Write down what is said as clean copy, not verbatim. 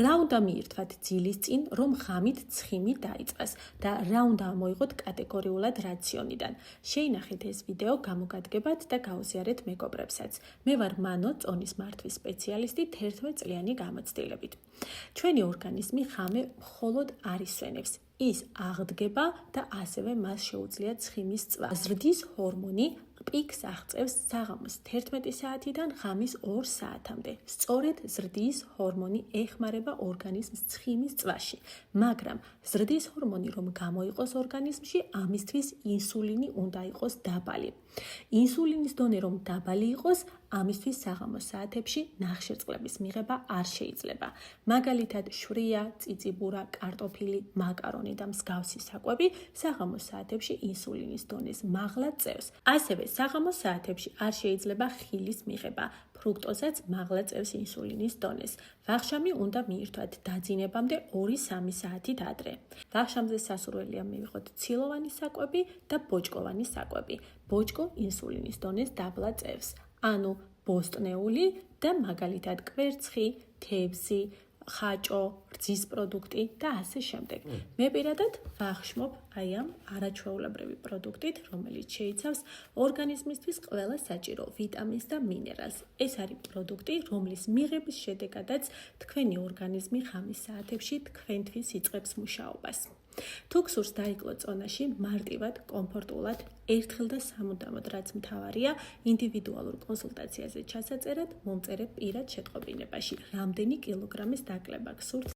რა უნდა მიირთვათ ძილის წინ, რომ ღამით ცხიმი დაიწყეს და რა უნდა ამოიღოთ კატეგორიულად რაციონიდან. შეინახეთ ეს ვიდეო გამოგადგებათ და გაუზიარეთ მეგობრებსაც. მე ვარ მანო, წონის მართვის სპეციალისტი 11 წლიანი გამოცდილებით. ჩვენი ორგანიზმი ღამე მხოლოდ არ ისვენებს. ის აღდგება და ასევე მას შეუძლია ცხიმის წვა. ზრდის ჰორმონი პიკს აღწევს საღამოს 11 საათიდან ღამის 2 საათამდე. სწორედ ზრდის ჰორმონი ეხმარება ორგანიზმს ცხიმის წვაში, მაგრამ ზრდის ჰორმონი რომ გამოიყოს ორგანიზმში, ამისთვის ინსულინი უნდა იყოს დაბალი. ინსულინის დონე რომ დაბალი იყოს, ამისთვის საღამოს საათებში ნახშირწყლების მიღება არ შეიძლება. მაგალითად, შვრია, წიწიბურა, კარტოფილი, მაკარონი და მსგავსი საკვები საღამოს საათებში ინსულინის დონეს მაღლა წევს. ასევე საღამოს საათებში არ შეიძლება ხილის მიღება. ფრუქტოზაც მაღლა წევს ინსულინის დონეს. ვახშამი უნდა მიირთვათ დაძინებამდე 2-3 საათით ადრე. ვახშამზე სასურველია მივიღოთ ცილოვანი საკვები და ბოჭკოვანი საკვები. ბოჭკო ინსულინის დონეს დაბლა წევს. ანუ ბოსტნეული და მაგალითად კვერცხი, თევზი, ხაჭო, რძის პროდუქტი და ასე შემდეგ. მე პირადად ვახშმობ აი ამ არაჩვეულებრივი პროდუქტით, რომელიც შეიცავს ორგანიზმისთვის ყველა საჭირო ვიტამინს და მინერალს. ეს არის პროდუქტი, რომლის მიღების შედეგადაც თქვენი ორგანიზმი ღამის საათებში თქვენთვის იწყებს მუშაობას. თუ გსურს დაიკლო წონაში მარტივად, კომფორტულად, ერთხელ და სამუდამოდ, რაც მთავარია, ინდივიდუალურ კონსულტაციაზე ჩასაწერად, მომწერეთ პირად შეტყობინებაში, რამდენი კილოგრამის დაკლება გსურთ.